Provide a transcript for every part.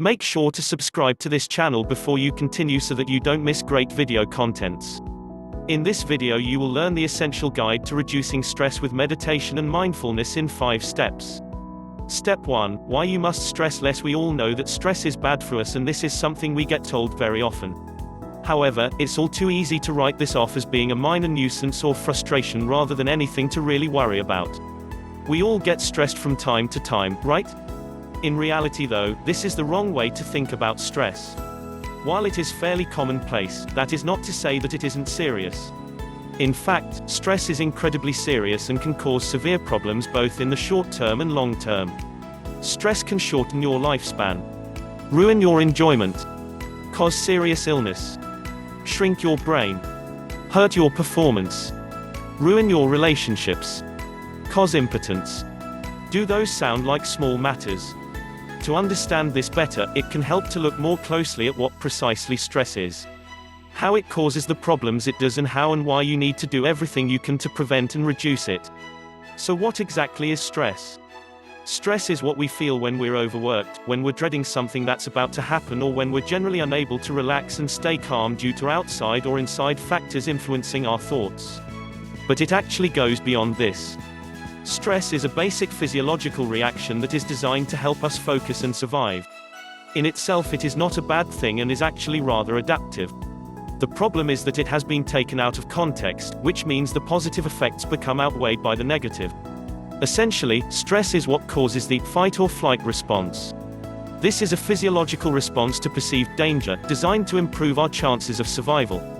Make sure to subscribe to this channel before you continue so that you don't miss great video contents. In this video you will learn the essential guide to reducing stress with meditation and mindfulness in 5 steps. Step 1. Why you must stress less. We all know that stress is bad for us, and this is something we get told very often. However, it's all too easy to write this off as being a minor nuisance or frustration rather than anything to really worry about. We all get stressed from time to time, right? In reality though, this is the wrong way to think about stress. While it is fairly commonplace, that is not to say that it isn't serious. In fact, stress is incredibly serious and can cause severe problems both in the short term and long term. Stress can shorten your lifespan, ruin your enjoyment, cause serious illness, shrink your brain, hurt your performance, ruin your relationships, cause impotence. Do those sound like small matters? To understand this better, it can help to look more closely at what precisely stress is, how it causes the problems it does, and how and why you need to do everything you can to prevent and reduce it. So what exactly is stress? Stress is what we feel when we're overworked, when we're dreading something that's about to happen, or when we're generally unable to relax and stay calm due to outside or inside factors influencing our thoughts. But it actually goes beyond this. Stress is a basic physiological reaction that is designed to help us focus and survive. In itself it is not a bad thing and is actually rather adaptive. The problem is that it has been taken out of context, which means the positive effects become outweighed by the negative. Essentially, stress is what causes the fight or flight response. This is a physiological response to perceived danger, designed to improve our chances of survival.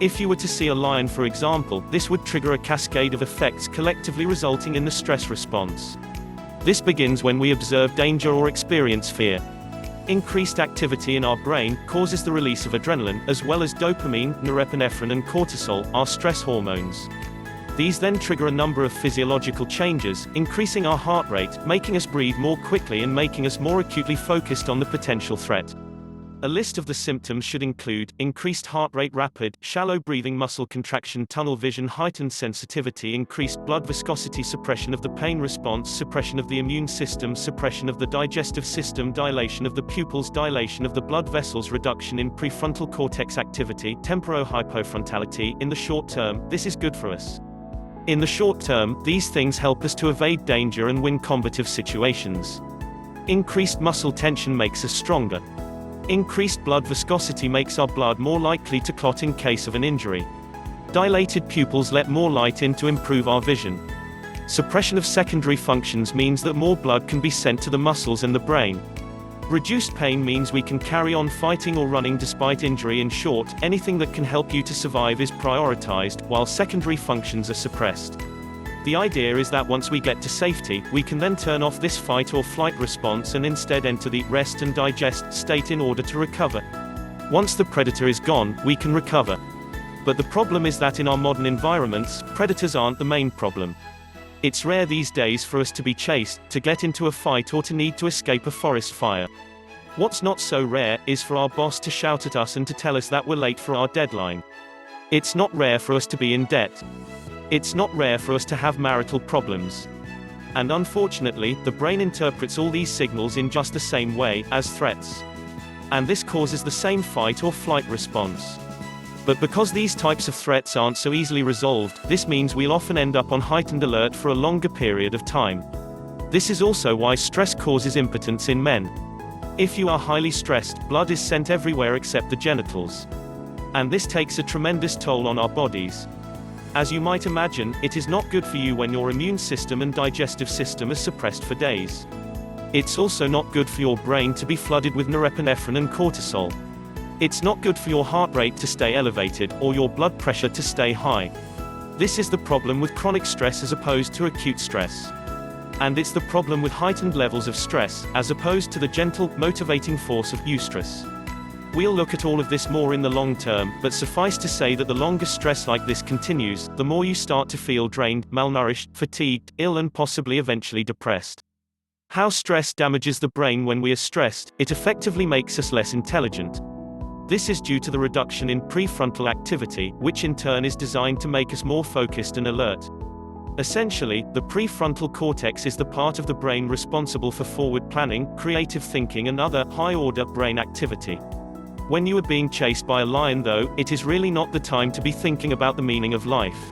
If you were to see a lion, for example, this would trigger a cascade of effects collectively resulting in the stress response. This begins when we observe danger or experience fear. Increased activity in our brain causes the release of adrenaline, as well as dopamine, norepinephrine and cortisol, our stress hormones. These then trigger a number of physiological changes, increasing our heart rate, making us breathe more quickly and making us more acutely focused on the potential threat. A list of the symptoms should include increased heart rate, rapid, shallow breathing, muscle contraction, tunnel vision, heightened sensitivity, increased blood viscosity, suppression of the pain response, suppression of the immune system, suppression of the digestive system, dilation of the pupils, dilation of the blood vessels, reduction in prefrontal cortex activity, temporohypofrontality. In the short term, this is good for us. In the short term, these things help us to evade danger and win combative situations. Increased muscle tension makes us stronger. Increased blood viscosity makes our blood more likely to clot in case of an injury. Dilated pupils let more light in to improve our vision. Suppression of secondary functions means that more blood can be sent to the muscles and the brain. Reduced pain means we can carry on fighting or running despite injury. In short, anything that can help you to survive is prioritized, while secondary functions are suppressed. The idea is that once we get to safety, we can then turn off this fight or flight response and instead enter the rest and digest state in order to recover. Once the predator is gone, we can recover. But the problem is that in our modern environments, predators aren't the main problem. It's rare these days for us to be chased, to get into a fight, or to need to escape a forest fire. What's not so rare is for our boss to shout at us and to tell us that we're late for our deadline. It's not rare for us to be in debt. It's not rare for us to have marital problems. And unfortunately, the brain interprets all these signals in just the same way, as threats. And this causes the same fight or flight response. But because these types of threats aren't so easily resolved, this means we'll often end up on heightened alert for a longer period of time. This is also why stress causes impotence in men. If you are highly stressed, blood is sent everywhere except the genitals. And this takes a tremendous toll on our bodies. As you might imagine, it is not good for you when your immune system and digestive system are suppressed for days. It's also not good for your brain to be flooded with norepinephrine and cortisol. It's not good for your heart rate to stay elevated, or your blood pressure to stay high. This is the problem with chronic stress as opposed to acute stress. And it's the problem with heightened levels of stress, as opposed to the gentle, motivating force of eustress. We'll look at all of this more in the long term, but suffice to say that the longer stress like this continues, the more you start to feel drained, malnourished, fatigued, ill and possibly eventually depressed. How stress damages the brain. When we are stressed, it effectively makes us less intelligent. This is due to the reduction in prefrontal activity, which in turn is designed to make us more focused and alert. Essentially, the prefrontal cortex is the part of the brain responsible for forward planning, creative thinking and other, high-order, brain activity. When you are being chased by a lion though, it is really not the time to be thinking about the meaning of life.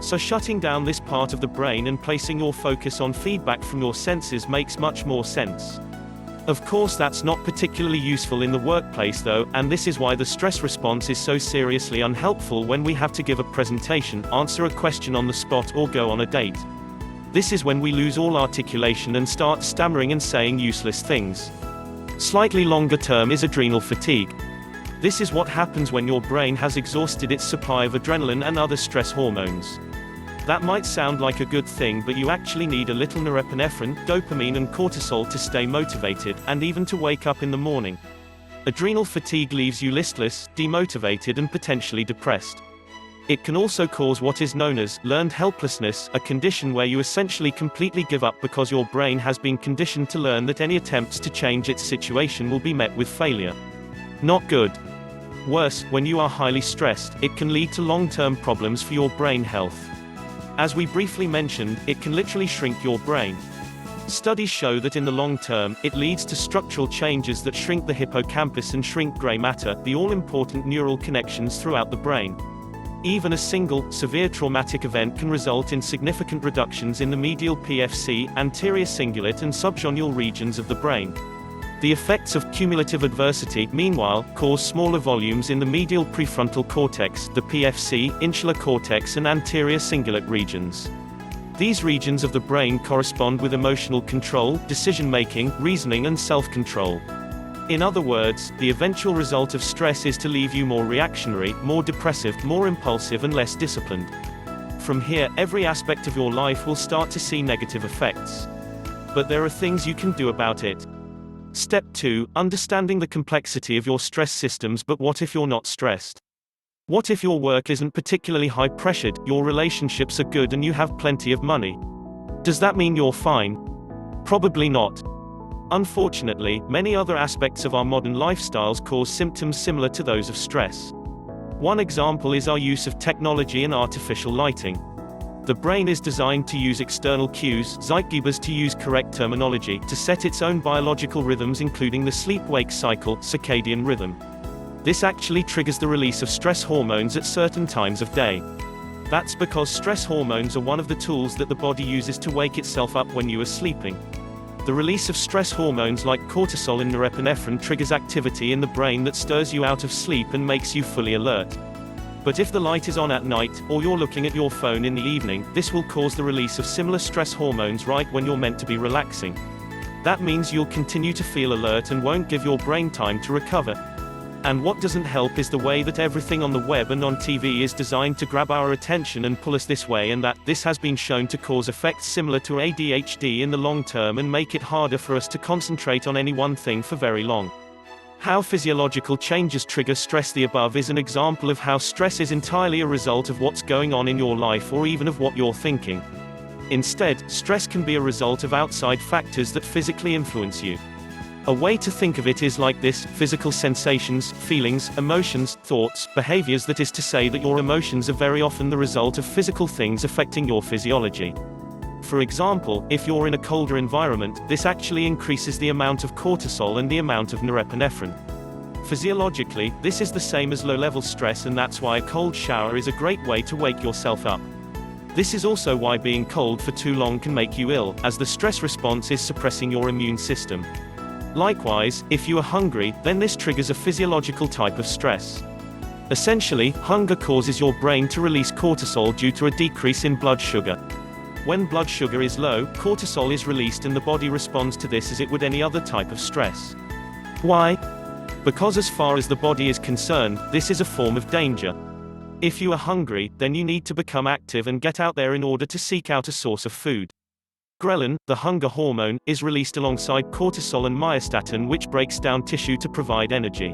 So shutting down this part of the brain and placing your focus on feedback from your senses makes much more sense. Of course that's not particularly useful in the workplace though, and this is why the stress response is so seriously unhelpful when we have to give a presentation, answer a question on the spot or go on a date. This is when we lose all articulation and start stammering and saying useless things. Slightly longer term is adrenal fatigue. This is what happens when your brain has exhausted its supply of adrenaline and other stress hormones. That might sound like a good thing, but you actually need a little norepinephrine, dopamine and cortisol to stay motivated, and even to wake up in the morning. Adrenal fatigue leaves you listless, demotivated and potentially depressed. It can also cause what is known as learned helplessness, a condition where you essentially completely give up because your brain has been conditioned to learn that any attempts to change its situation will be met with failure. Not good. Worse, when you are highly stressed, it can lead to long-term problems for your brain health. As we briefly mentioned, it can literally shrink your brain. Studies show that in the long term, it leads to structural changes that shrink the hippocampus and shrink gray matter, the all-important neural connections throughout the brain. Even a single, severe traumatic event can result in significant reductions in the medial PFC, anterior cingulate and subgenual regions of the brain. The effects of cumulative adversity, meanwhile, cause smaller volumes in the medial prefrontal cortex, the PFC, insular cortex and anterior cingulate regions. These regions of the brain correspond with emotional control, decision-making, reasoning and self-control. In other words, the eventual result of stress is to leave you more reactionary, more depressive, more impulsive and less disciplined. From here, every aspect of your life will start to see negative effects. But there are things you can do about it. Step 2. Understanding the complexity of your stress systems. But what if you're not stressed? What if your work isn't particularly high-pressured, your relationships are good and you have plenty of money? Does that mean you're fine? Probably not. Unfortunately, many other aspects of our modern lifestyles cause symptoms similar to those of stress. One example is our use of technology and artificial lighting. The brain is designed to use external cues, zeitgebers to use correct terminology, to set its own biological rhythms including the sleep-wake cycle, circadian rhythm. This actually triggers the release of stress hormones at certain times of day. That's because stress hormones are one of the tools that the body uses to wake itself up when you are sleeping. The release of stress hormones like cortisol and norepinephrine triggers activity in the brain that stirs you out of sleep and makes you fully alert. But if the light is on at night, or you're looking at your phone in the evening, this will cause the release of similar stress hormones right when you're meant to be relaxing. That means you'll continue to feel alert and won't give your brain time to recover. And what doesn't help is the way that everything on the web and on TV is designed to grab our attention and pull us this way and that. This has been shown to cause effects similar to ADHD in the long term and make it harder for us to concentrate on any one thing for very long. How physiological changes trigger stress. The above is an example of how stress is entirely a result of what's going on in your life or even of what you're thinking. Instead, stress can be a result of outside factors that physically influence you. A way to think of it is like this: physical sensations, feelings, emotions, thoughts, behaviors. That is to say that your emotions are very often the result of physical things affecting your physiology. For example, if you're in a colder environment, this actually increases the amount of cortisol and the amount of norepinephrine. Physiologically, this is the same as low-level stress, and that's why a cold shower is a great way to wake yourself up. This is also why being cold for too long can make you ill, as the stress response is suppressing your immune system. Likewise, if you are hungry, then this triggers a physiological type of stress. Essentially, hunger causes your brain to release cortisol due to a decrease in blood sugar. When blood sugar is low, cortisol is released and the body responds to this as it would any other type of stress. Why? Because as far as the body is concerned, this is a form of danger. If you are hungry, then you need to become active and get out there in order to seek out a source of food. Ghrelin, the hunger hormone, is released alongside cortisol and myostatin, which breaks down tissue to provide energy.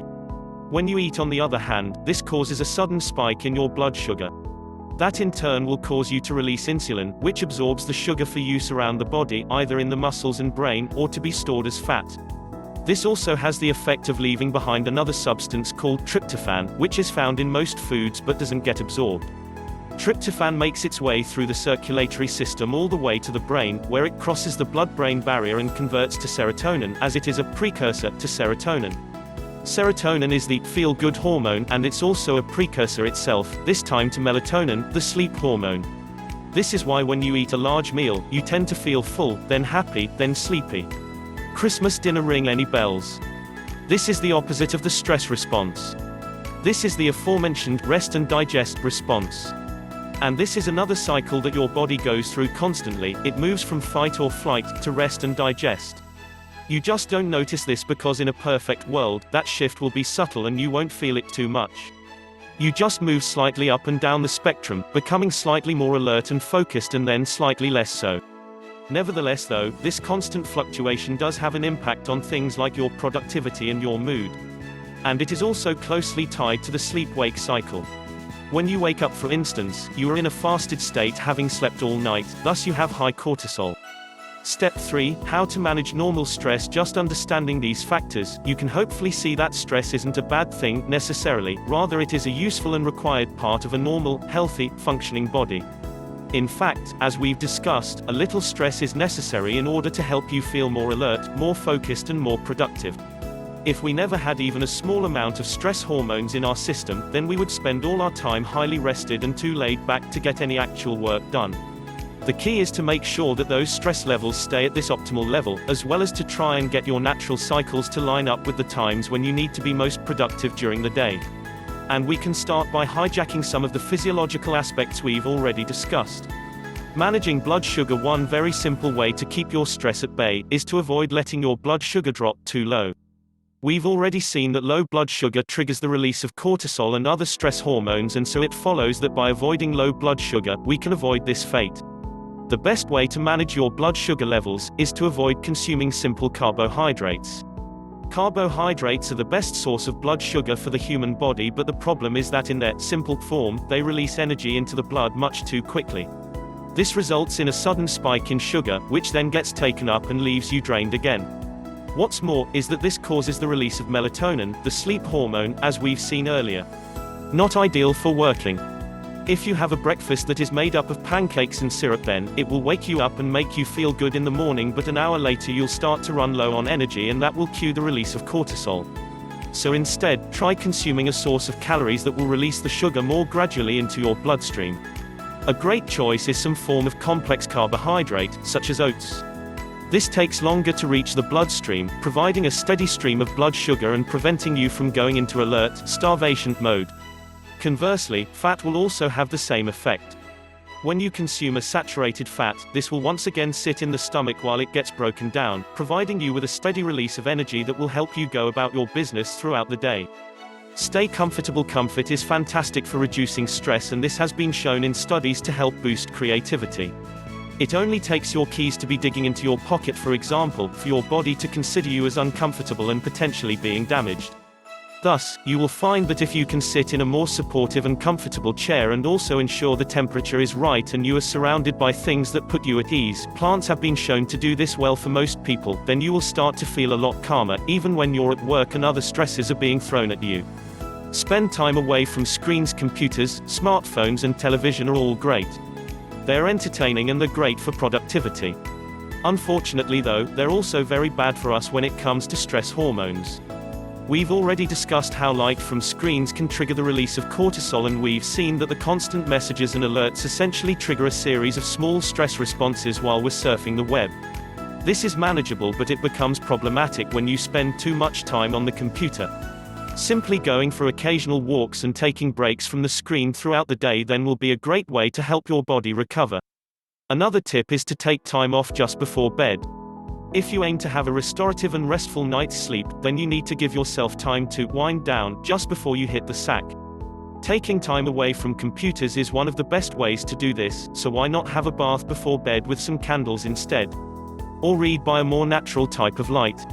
When you eat, on the other hand, this causes a sudden spike in your blood sugar. That in turn will cause you to release insulin, which absorbs the sugar for use around the body, either in the muscles and brain, or to be stored as fat. This also has the effect of leaving behind another substance called tryptophan, which is found in most foods but doesn't get absorbed. Tryptophan makes its way through the circulatory system all the way to the brain, where it crosses the blood-brain barrier and converts to serotonin, as it is a precursor to serotonin. Serotonin is the feel-good hormone, and it's also a precursor itself, this time to melatonin, the sleep hormone. This is why when you eat a large meal, you tend to feel full, then happy, then sleepy. Christmas dinner, ring any bells? This is the opposite of the stress response. This is the aforementioned rest and digest response. And this is another cycle that your body goes through constantly. It moves from fight or flight to rest and digest. You just don't notice this because in a perfect world, that shift will be subtle and you won't feel it too much. You just move slightly up and down the spectrum, becoming slightly more alert and focused and then slightly less so. Nevertheless though, this constant fluctuation does have an impact on things like your productivity and your mood. And it is also closely tied to the sleep-wake cycle. When you wake up, for instance, you are in a fasted state having slept all night, thus you have high cortisol. Step 3. How to manage normal stress. Just understanding these factors, you can hopefully see that stress isn't a bad thing, necessarily, rather it is a useful and required part of a normal, healthy, functioning body. In fact, as we've discussed, a little stress is necessary in order to help you feel more alert, more focused and more productive. If we never had even a small amount of stress hormones in our system, then we would spend all our time highly rested and too laid back to get any actual work done. The key is to make sure that those stress levels stay at this optimal level, as well as to try and get your natural cycles to line up with the times when you need to be most productive during the day. And we can start by hijacking some of the physiological aspects we've already discussed. Managing blood sugar. One very simple way to keep your stress at bay is to avoid letting your blood sugar drop too low. We've already seen that low blood sugar triggers the release of cortisol and other stress hormones, and so it follows that by avoiding low blood sugar, we can avoid this fate. The best way to manage your blood sugar levels is to avoid consuming simple carbohydrates. Carbohydrates are the best source of blood sugar for the human body, but the problem is that in their simple form, they release energy into the blood much too quickly. This results in a sudden spike in sugar, which then gets taken up and leaves you drained again. What's more, is that this causes the release of melatonin, the sleep hormone, as we've seen earlier. Not ideal for working. If you have a breakfast that is made up of pancakes and syrup, then it will wake you up and make you feel good in the morning, but an hour later you'll start to run low on energy and that will cue the release of cortisol. So instead, try consuming a source of calories that will release the sugar more gradually into your bloodstream. A great choice is some form of complex carbohydrate, such as oats. This takes longer to reach the bloodstream, providing a steady stream of blood sugar and preventing you from going into alert, starvation mode. Conversely, fat will also have the same effect. When you consume a saturated fat, this will once again sit in the stomach while it gets broken down, providing you with a steady release of energy that will help you go about your business throughout the day. Stay comfortable. Comfort is fantastic for reducing stress, and this has been shown in studies to help boost creativity. It only takes your keys to be digging into your pocket, for example, for your body to consider you as uncomfortable and potentially being damaged. Thus, you will find that if you can sit in a more supportive and comfortable chair and also ensure the temperature is right and you are surrounded by things that put you at ease, plants have been shown to do this well for most people, then you will start to feel a lot calmer, even when you're at work and other stresses are being thrown at you. Spend time away from screens. Computers, smartphones and television are all great. They're entertaining and they're great for productivity. Unfortunately though, they're also very bad for us when it comes to stress hormones. We've already discussed how light from screens can trigger the release of cortisol, and we've seen that the constant messages and alerts essentially trigger a series of small stress responses while we're surfing the web. This is manageable, but it becomes problematic when you spend too much time on the computer. Simply going for occasional walks and taking breaks from the screen throughout the day then will be a great way to help your body recover. Another tip is to take time off just before bed. If you aim to have a restorative and restful night's sleep, then you need to give yourself time to wind down just before you hit the sack. Taking time away from computers is one of the best ways to do this, so why not have a bath before bed with some candles instead? Or read by a more natural type of light.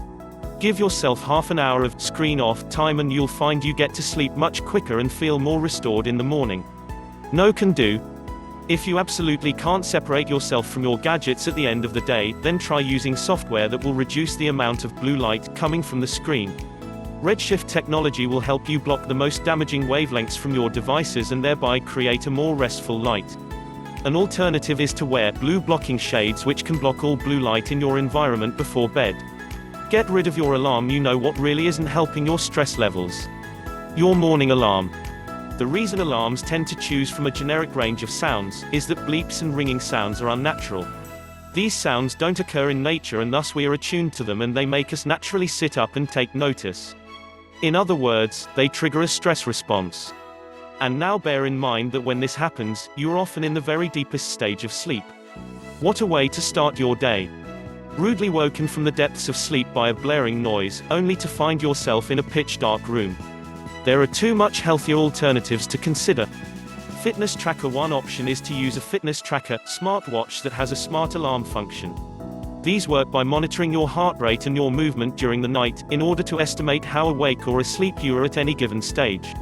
Give yourself half an hour of screen off time and you'll find you get to sleep much quicker and feel more restored in the morning. No can do. If you absolutely can't separate yourself from your gadgets at the end of the day, then try using software that will reduce the amount of blue light coming from the screen. Redshift technology will help you block the most damaging wavelengths from your devices and thereby create a more restful light. An alternative is to wear blue blocking shades, which can block all blue light in your environment before bed. Get rid of your alarm. You know what really isn't helping your stress levels? Your morning alarm. The reason alarms tend to choose from a generic range of sounds is that bleeps and ringing sounds are unnatural. These sounds don't occur in nature, and thus we are attuned to them, and they make us naturally sit up and take notice. In other words, they trigger a stress response. And now bear in mind that when this happens, you are often in the very deepest stage of sleep. What a way to start your day! Rudely woken from the depths of sleep by a blaring noise, only to find yourself in a pitch-dark room. There are two much healthier alternatives to consider. Fitness Tracker. One option is to use a fitness tracker smartwatch that has a smart alarm function. These work by monitoring your heart rate and your movement during the night, in order to estimate how awake or asleep you are at any given stage.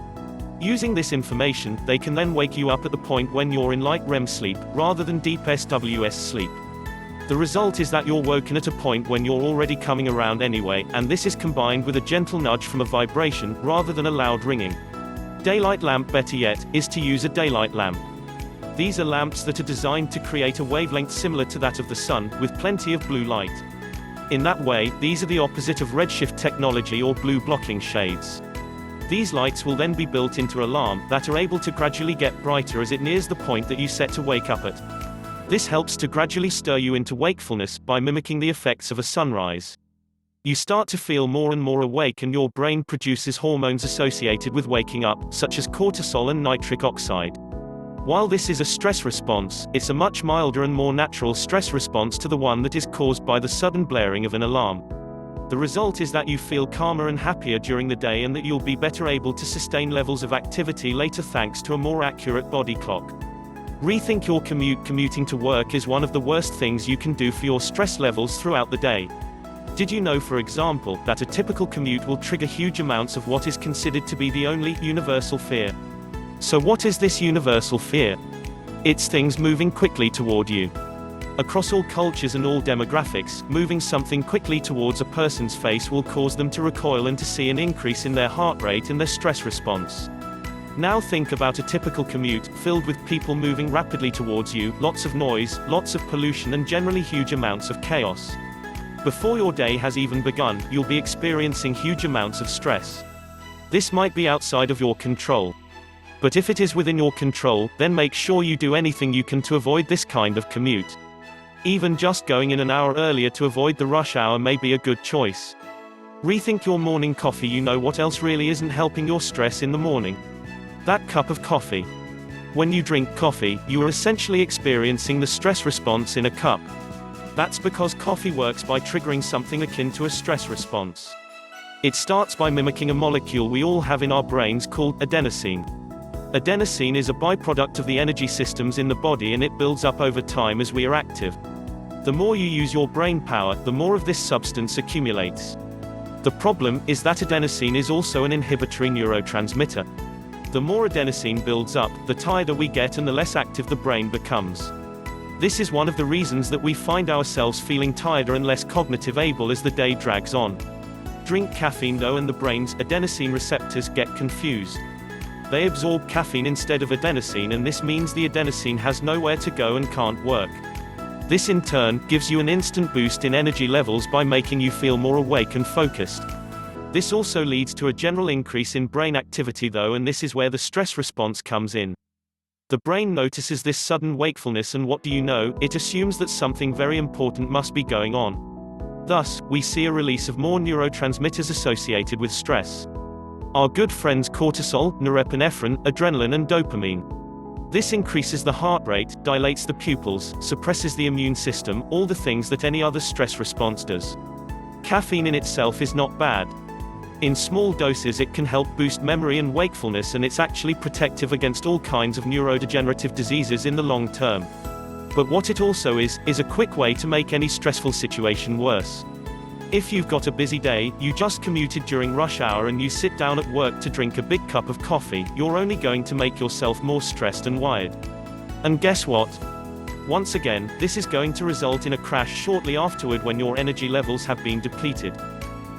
Using this information, they can then wake you up at the point when you're in light REM sleep, rather than deep SWS sleep. The result is that you're woken at a point when you're already coming around anyway, and this is combined with a gentle nudge from a vibration, rather than a loud ringing. Daylight lamp. Better yet, is to use a daylight lamp. These are lamps that are designed to create a wavelength similar to that of the sun, with plenty of blue light. In that way, these are the opposite of redshift technology or blue blocking shades. These lights will then be built into an alarm that are able to gradually get brighter as it nears the point that you set to wake up at. This helps to gradually stir you into wakefulness by mimicking the effects of a sunrise. You start to feel more and more awake, and your brain produces hormones associated with waking up, such as cortisol and nitric oxide. While this is a stress response, it's a much milder and more natural stress response to the one that is caused by the sudden blaring of an alarm. The result is that you feel calmer and happier during the day, and that you'll be better able to sustain levels of activity later thanks to a more accurate body clock. Rethink your commute. Commuting to work is one of the worst things you can do for your stress levels throughout the day. Did you know, for example, that a typical commute will trigger huge amounts of what is considered to be the only universal fear? So what is this universal fear? It's things moving quickly toward you. Across all cultures and all demographics, moving something quickly towards a person's face will cause them to recoil and to see an increase in their heart rate and their stress response. Now think about a typical commute, filled with people moving rapidly towards you, lots of noise, lots of pollution, and generally huge amounts of chaos. Before your day has even begun, you'll be experiencing huge amounts of stress. This might be outside of your control. But if it is within your control, then make sure you do anything you can to avoid this kind of commute. Even just going in an hour earlier to avoid the rush hour may be a good choice. Rethink your morning coffee. You know what else really isn't helping your stress in the morning? That cup of coffee. When you drink coffee, you are essentially experiencing the stress response in a cup. That's because coffee works by triggering something akin to a stress response. It starts by mimicking a molecule we all have in our brains called adenosine. Adenosine is a byproduct of the energy systems in the body, and it builds up over time as we are active. The more you use your brain power, the more of this substance accumulates. The problem is that adenosine is also an inhibitory neurotransmitter. The more adenosine builds up, the tireder we get and the less active the brain becomes. This is one of the reasons that we find ourselves feeling tireder and less cognitive able as the day drags on. Drink caffeine though, and the brain's adenosine receptors get confused. They absorb caffeine instead of adenosine, and this means the adenosine has nowhere to go and can't work. This in turn gives you an instant boost in energy levels by making you feel more awake and focused. This also leads to a general increase in brain activity though, and this is where the stress response comes in. The brain notices this sudden wakefulness, and what do you know, it assumes that something very important must be going on. Thus, we see a release of more neurotransmitters associated with stress. Our good friends cortisol, norepinephrine, adrenaline, and dopamine. This increases the heart rate, dilates the pupils, suppresses the immune system, all the things that any other stress response does. Caffeine in itself is not bad. In small doses it can help boost memory and wakefulness, and it's actually protective against all kinds of neurodegenerative diseases in the long term. But what it also is a quick way to make any stressful situation worse. If you've got a busy day, you just commuted during rush hour, and you sit down at work to drink a big cup of coffee, you're only going to make yourself more stressed and wired. And guess what? Once again, this is going to result in a crash shortly afterward when your energy levels have been depleted.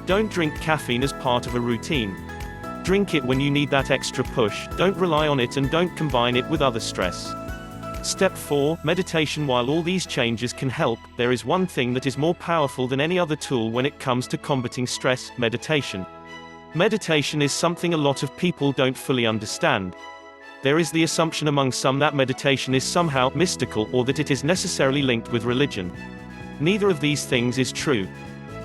Don't drink caffeine as part of a routine. Drink it when you need that extra push, don't rely on it and don't combine it with other stress. Step 4, meditation. While all these changes can help, there is one thing that is more powerful than any other tool when it comes to combating stress: meditation. Meditation is something a lot of people don't fully understand. There is the assumption among some that meditation is somehow mystical or that it is necessarily linked with religion. Neither of these things is true.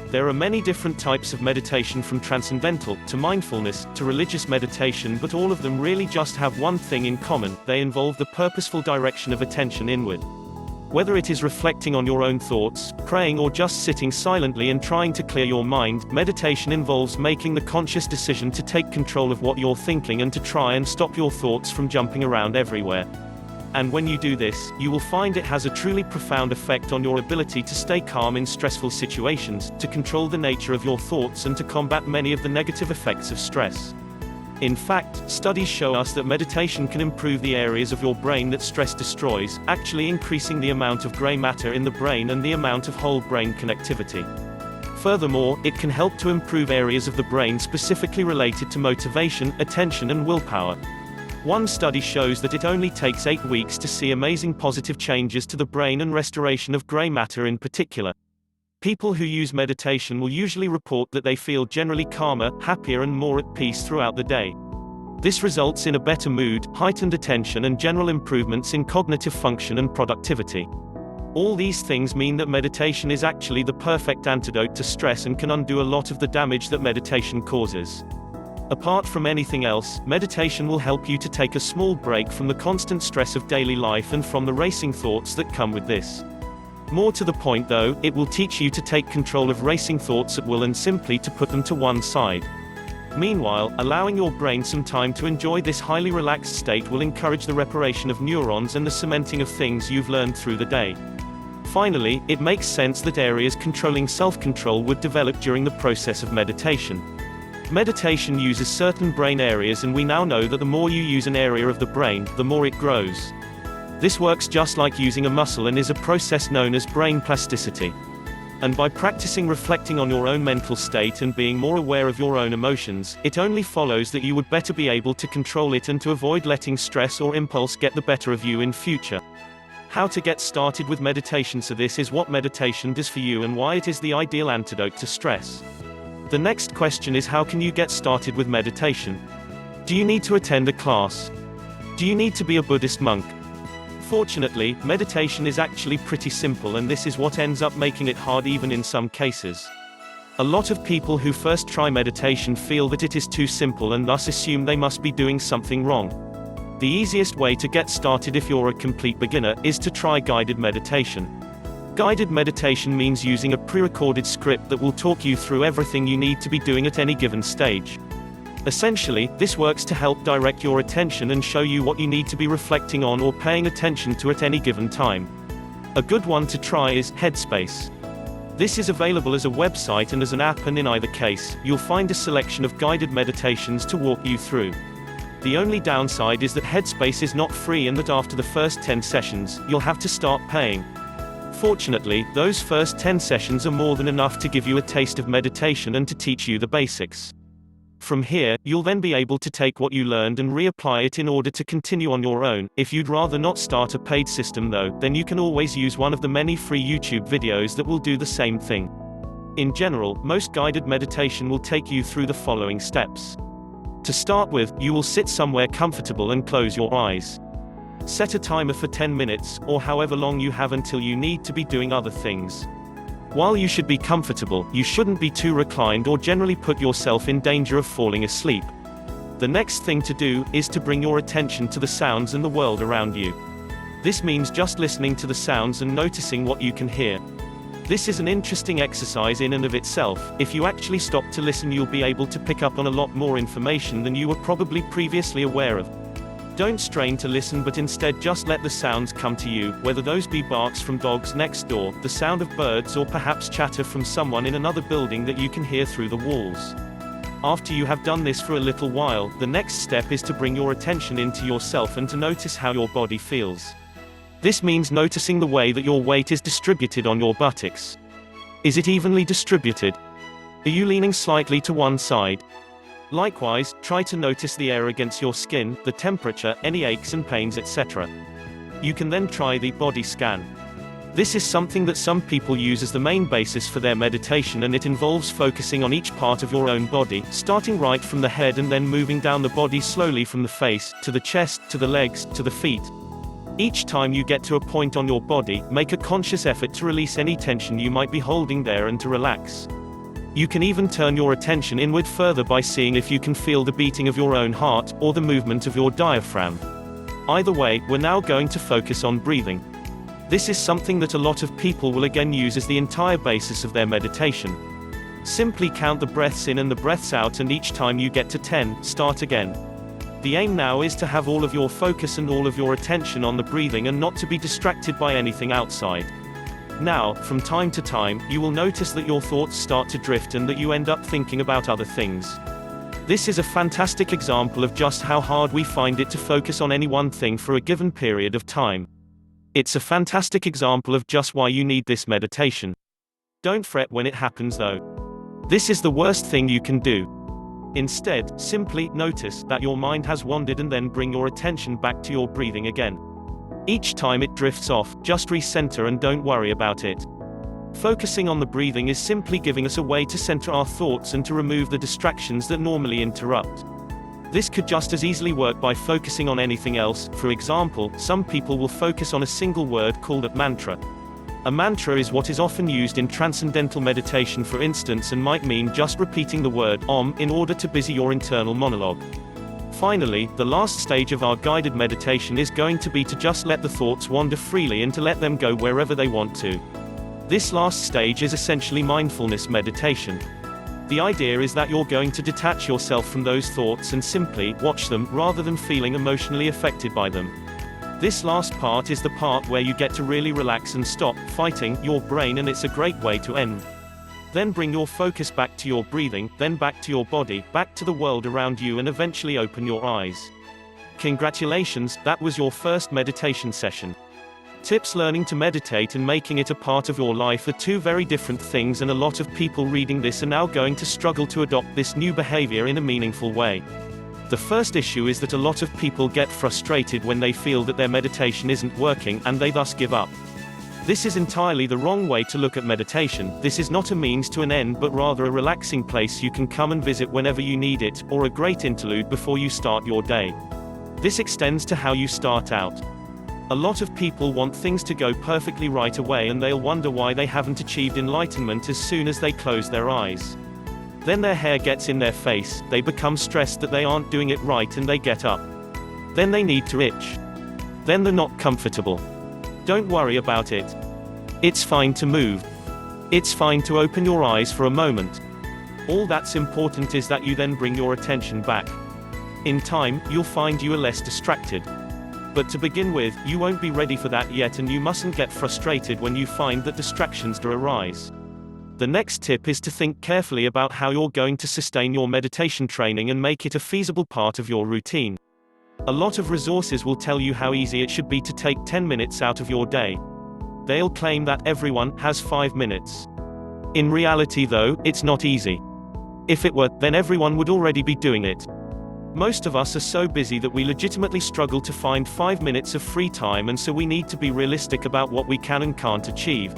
There are many different types of meditation, from transcendental to mindfulness to religious meditation, but all of them really just have one thing in common: they involve the purposeful direction of attention inward. Whether it is reflecting on your own thoughts, praying, or just sitting silently and trying to clear your mind, meditation involves making the conscious decision to take control of what you're thinking and to try and stop your thoughts from jumping around everywhere. And when you do this, you will find it has a truly profound effect on your ability to stay calm in stressful situations, to control the nature of your thoughts, and to combat many of the negative effects of stress. In fact, studies show us that meditation can improve the areas of your brain that stress destroys, actually increasing the amount of gray matter in the brain and the amount of whole brain connectivity. Furthermore, it can help to improve areas of the brain specifically related to motivation, attention, and willpower. One study shows that it only takes 8 weeks to see amazing positive changes to the brain and restoration of gray matter in particular. People who use meditation will usually report that they feel generally calmer, happier, and more at peace throughout the day. This results in a better mood, heightened attention, and general improvements in cognitive function and productivity. All these things mean that meditation is actually the perfect antidote to stress and can undo a lot of the damage that meditation causes. Apart from anything else, meditation will help you to take a small break from the constant stress of daily life and from the racing thoughts that come with this. More to the point though, it will teach you to take control of racing thoughts at will and simply to put them to one side. Meanwhile, allowing your brain some time to enjoy this highly relaxed state will encourage the reparation of neurons and the cementing of things you've learned through the day. Finally, it makes sense that areas controlling self-control would develop during the process of meditation. Meditation uses certain brain areas, and we now know that the more you use an area of the brain, the more it grows. This works just like using a muscle and is a process known as brain plasticity. And by practicing reflecting on your own mental state and being more aware of your own emotions, it only follows that you would better be able to control it and to avoid letting stress or impulse get the better of you in future. How to get started with meditation. So this is what meditation does for you and why it is the ideal antidote to stress. The next question is, how can you get started with meditation? Do you need to attend a class? Do you need to be a Buddhist monk? Fortunately, meditation is actually pretty simple, and this is what ends up making it hard even in some cases. A lot of people who first try meditation feel that it is too simple and thus assume they must be doing something wrong. The easiest way to get started if you're a complete beginner is to try guided meditation. Guided meditation means using a pre-recorded script that will talk you through everything you need to be doing at any given stage. Essentially, this works to help direct your attention and show you what you need to be reflecting on or paying attention to at any given time. A good one to try is Headspace. This is available as a website and as an app, and in either case, you'll find a selection of guided meditations to walk you through. The only downside is that Headspace is not free and that after the first 10 sessions, you'll have to start paying. Fortunately, those first 10 sessions are more than enough to give you a taste of meditation and to teach you the basics. From here, you'll then be able to take what you learned and reapply it in order to continue on your own. If you'd rather not start a paid system though, then you can always use one of the many free YouTube videos that will do the same thing. In general, most guided meditation will take you through the following steps. To start with, you will sit somewhere comfortable and close your eyes. Set a timer for 10 minutes, or however long you have until you need to be doing other things. While you should be comfortable, you shouldn't be too reclined or generally put yourself in danger of falling asleep. The next thing to do is to bring your attention to the sounds and the world around you. This means just listening to the sounds and noticing what you can hear. This is an interesting exercise in and of itself. If you actually stop to listen, you'll be able to pick up on a lot more information than you were probably previously aware of. Don't strain to listen, but instead just let the sounds come to you, whether those be barks from dogs next door, the sound of birds, or perhaps chatter from someone in another building that you can hear through the walls. After you have done this for a little while, the next step is to bring your attention into yourself and to notice how your body feels. This means noticing the way that your weight is distributed on your buttocks. Is it evenly distributed? Are you leaning slightly to one side? Likewise, try to notice the air against your skin, the temperature, any aches and pains, etc. You can then try the body scan. This is something that some people use as the main basis for their meditation, and it involves focusing on each part of your own body, starting right from the head and then moving down the body slowly from the face, to the chest, to the legs, to the feet. Each time you get to a point on your body, make a conscious effort to release any tension you might be holding there and to relax. You can even turn your attention inward further by seeing if you can feel the beating of your own heart, or the movement of your diaphragm. Either way, we're now going to focus on breathing. This is something that a lot of people will again use as the entire basis of their meditation. Simply count the breaths in and the breaths out, and each time you get to 10, start again. The aim now is to have all of your focus and all of your attention on the breathing and not to be distracted by anything outside. Now, from time to time, you will notice that your thoughts start to drift and that you end up thinking about other things. This is a fantastic example of just how hard we find it to focus on any one thing for a given period of time. It's a fantastic example of just why you need this meditation. Don't fret when it happens though. This is the worst thing you can do. Instead, simply notice that your mind has wandered and then bring your attention back to your breathing again. Each time it drifts off, just recenter and don't worry about it. Focusing on the breathing is simply giving us a way to center our thoughts and to remove the distractions that normally interrupt. This could just as easily work by focusing on anything else. For example, some people will focus on a single word called a mantra. A mantra is what is often used in transcendental meditation, for instance, and might mean just repeating the word Om in order to busy your internal monologue. Finally, the last stage of our guided meditation is going to be to just let the thoughts wander freely and to let them go wherever they want to. This last stage is essentially mindfulness meditation. The idea is that you're going to detach yourself from those thoughts and simply watch them, rather than feeling emotionally affected by them. This last part is the part where you get to really relax and stop fighting your brain, and it's a great way to end. Then bring your focus back to your breathing, then back to your body, back to the world around you, and eventually open your eyes. Congratulations, that was your first meditation session. Tips: learning to meditate and making it a part of your life are two very different things, and a lot of people reading this are now going to struggle to adopt this new behavior in a meaningful way. The first issue is that a lot of people get frustrated when they feel that their meditation isn't working, and they thus give up. This is entirely the wrong way to look at meditation. This is not a means to an end, but rather a relaxing place you can come and visit whenever you need it, or a great interlude before you start your day. This extends to how you start out. A lot of people want things to go perfectly right away, and they'll wonder why they haven't achieved enlightenment as soon as they close their eyes. Then their hair gets in their face, they become stressed that they aren't doing it right, and they get up. Then they need to itch. Then they're not comfortable. Don't worry about it. It's fine to move. It's fine to open your eyes for a moment. All that's important is that you then bring your attention back. In time, you'll find you are less distracted. But to begin with, you won't be ready for that yet, and you mustn't get frustrated when you find that distractions do arise. The next tip is to think carefully about how you're going to sustain your meditation training and make it a feasible part of your routine. A lot of resources will tell you how easy it should be to take 10 minutes out of your day. They'll claim that everyone has 5 minutes. In reality though, it's not easy. If it were, then everyone would already be doing it. Most of us are so busy that we legitimately struggle to find 5 minutes of free time, and so we need to be realistic about what we can and can't achieve.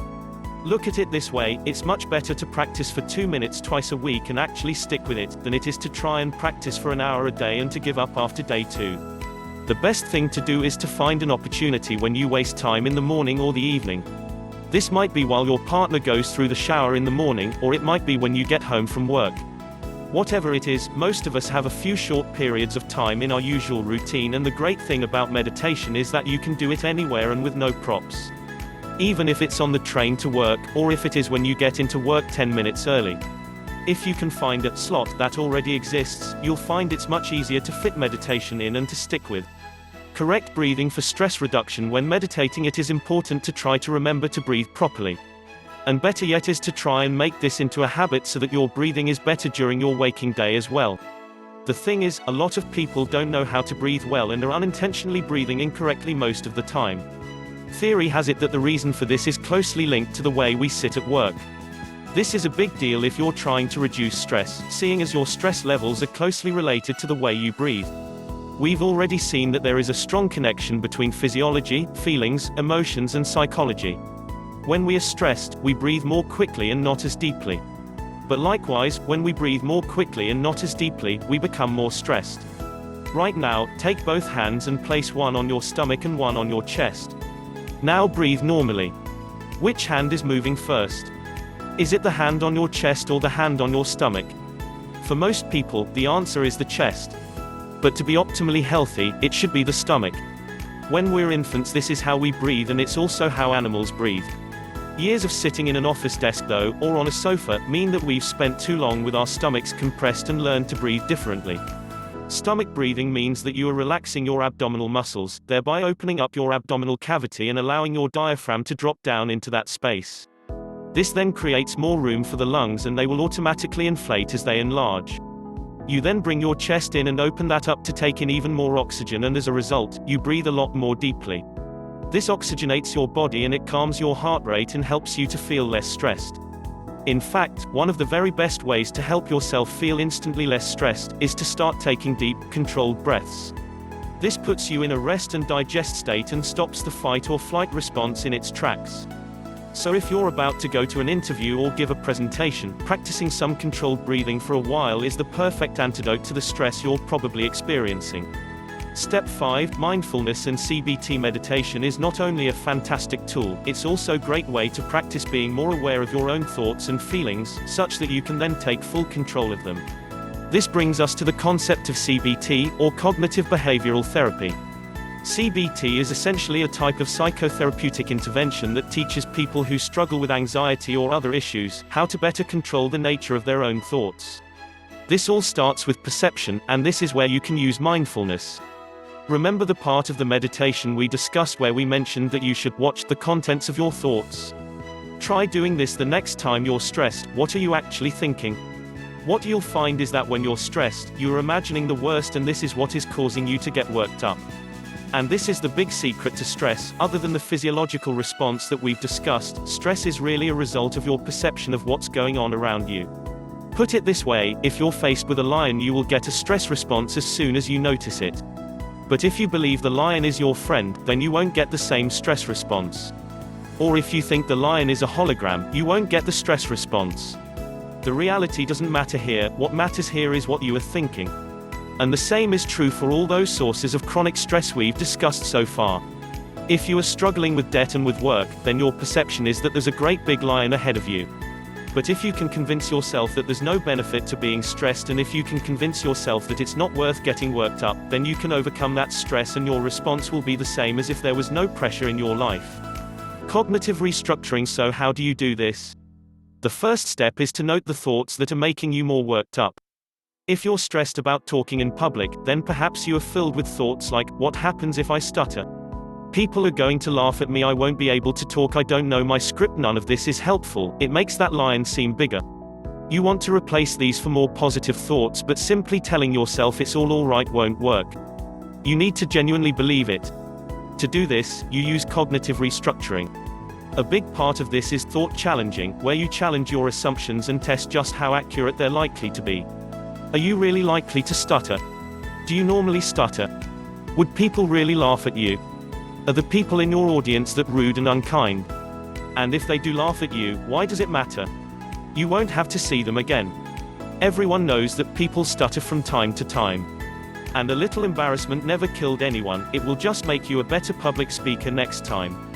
Look at it this way: it's much better to practice for 2 minutes twice a week and actually stick with it, than it is to try and practice for an hour a day and to give up after day 2. The best thing to do is to find an opportunity when you waste time in the morning or the evening. This might be while your partner goes through the shower in the morning, or it might be when you get home from work. Whatever it is, most of us have a few short periods of time in our usual routine, and the great thing about meditation is that you can do it anywhere and with no props. Even if it's on the train to work, or if it is when you get into work 10 minutes early. If you can find a slot that already exists, you'll find it's much easier to fit meditation in and to stick with. Correct breathing for stress reduction. When meditating, it is important to try to remember to breathe properly. And better yet is to try and make this into a habit so that your breathing is better during your waking day as well. The thing is, a lot of people don't know how to breathe well and are unintentionally breathing incorrectly most of the time. Theory has it that the reason for this is closely linked to the way we sit at work. This is a big deal if you're trying to reduce stress, seeing as your stress levels are closely related to the way you breathe. We've already seen that there is a strong connection between physiology, feelings, emotions and psychology. When we are stressed, we breathe more quickly and not as deeply. But likewise, when we breathe more quickly and not as deeply, we become more stressed. Right now, take both hands and place one on your stomach and one on your chest. Now breathe normally. Which hand is moving first? Is it the hand on your chest or the hand on your stomach? For most people, the answer is the chest. But to be optimally healthy, it should be the stomach. When we're infants, this is how we breathe, and it's also how animals breathe. Years of sitting in an office desk, though, or on a sofa, mean that we've spent too long with our stomachs compressed and learned to breathe differently. Stomach breathing means that you are relaxing your abdominal muscles, thereby opening up your abdominal cavity and allowing your diaphragm to drop down into that space. This then creates more room for the lungs, and they will automatically inflate as they enlarge. You then bring your chest in and open that up to take in even more oxygen, and as a result, you breathe a lot more deeply. This oxygenates your body and it calms your heart rate and helps you to feel less stressed. In fact, one of the very best ways to help yourself feel instantly less stressed is to start taking deep, controlled breaths. This puts you in a rest and digest state and stops the fight or flight response in its tracks. So if you're about to go to an interview or give a presentation, practicing some controlled breathing for a while is the perfect antidote to the stress you're probably experiencing. Step 5, mindfulness and CBT meditation is not only a fantastic tool, it's also a great way to practice being more aware of your own thoughts and feelings, such that you can then take full control of them. This brings us to the concept of CBT, or cognitive behavioral therapy. CBT is essentially a type of psychotherapeutic intervention that teaches people who struggle with anxiety or other issues how to better control the nature of their own thoughts. This all starts with perception, and this is where you can use mindfulness. Remember the part of the meditation we discussed where we mentioned that you should watch the contents of your thoughts? Try doing this the next time you're stressed. What are you actually thinking? What you'll find is that when you're stressed, you're imagining the worst, and this is what is causing you to get worked up. And this is the big secret to stress. Other than the physiological response that we've discussed, stress is really a result of your perception of what's going on around you. Put it this way, if you're faced with a lion, you will get a stress response as soon as you notice it. But if you believe the lion is your friend, then you won't get the same stress response. Or if you think the lion is a hologram, you won't get the stress response. The reality doesn't matter here. What matters here is what you are thinking. And the same is true for all those sources of chronic stress we've discussed so far. If you are struggling with debt and with work, then your perception is that there's a great big lion ahead of you. But if you can convince yourself that there's no benefit to being stressed, and if you can convince yourself that it's not worth getting worked up, then you can overcome that stress and your response will be the same as if there was no pressure in your life. Cognitive restructuring. So how do you do this? The first step is to note the thoughts that are making you more worked up. If you're stressed about talking in public, then perhaps you are filled with thoughts like, what happens if I stutter? People are going to laugh at me, I won't be able to talk, I don't know my script, none of this is helpful. It makes that lion seem bigger. You want to replace these for more positive thoughts, but simply telling yourself it's all right won't work. You need to genuinely believe it. To do this, you use cognitive restructuring. A big part of this is thought challenging, where you challenge your assumptions and test just how accurate they're likely to be. Are you really likely to stutter? Do you normally stutter? Would people really laugh at you? Are the people in your audience that rude and unkind? And if they do laugh at you, why does it matter? You won't have to see them again. Everyone knows that people stutter from time to time. And a little embarrassment never killed anyone, it will just make you a better public speaker next time.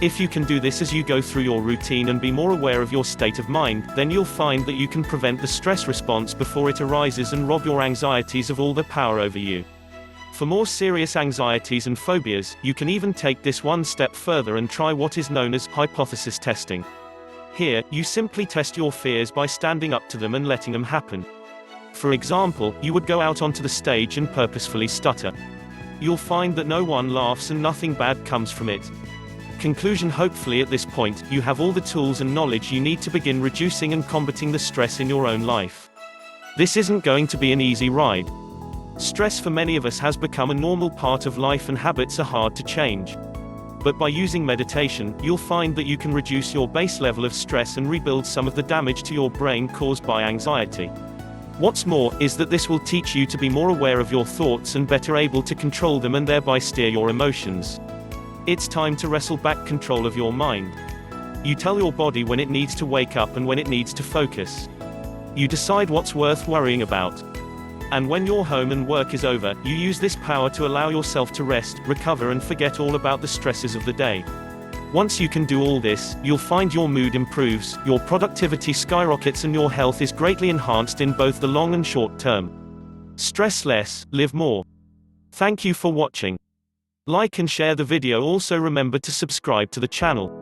If you can do this as you go through your routine and be more aware of your state of mind, then you'll find that you can prevent the stress response before it arises and rob your anxieties of all their power over you. For more serious anxieties and phobias, you can even take this one step further and try what is known as hypothesis testing. Here, you simply test your fears by standing up to them and letting them happen. For example, you would go out onto the stage and purposefully stutter. You'll find that no one laughs and nothing bad comes from it. Conclusion: hopefully at this point, you have all the tools and knowledge you need to begin reducing and combating the stress in your own life. This isn't going to be an easy ride. Stress for many of us has become a normal part of life and habits are hard to change. But by using meditation, you'll find that you can reduce your base level of stress and rebuild some of the damage to your brain caused by anxiety. What's more, is that this will teach you to be more aware of your thoughts and better able to control them and thereby steer your emotions. It's time to wrestle back control of your mind. You tell your body when it needs to wake up and when it needs to focus. You decide what's worth worrying about. And when your home and work is over, you use this power to allow yourself to rest, recover and forget all about the stresses of the day. Once you can do all this, you'll find your mood improves, your productivity skyrockets and your health is greatly enhanced in both the long and short term. Stress less, live more. Thank you for watching. Like and share the video. Also remember to subscribe to the channel.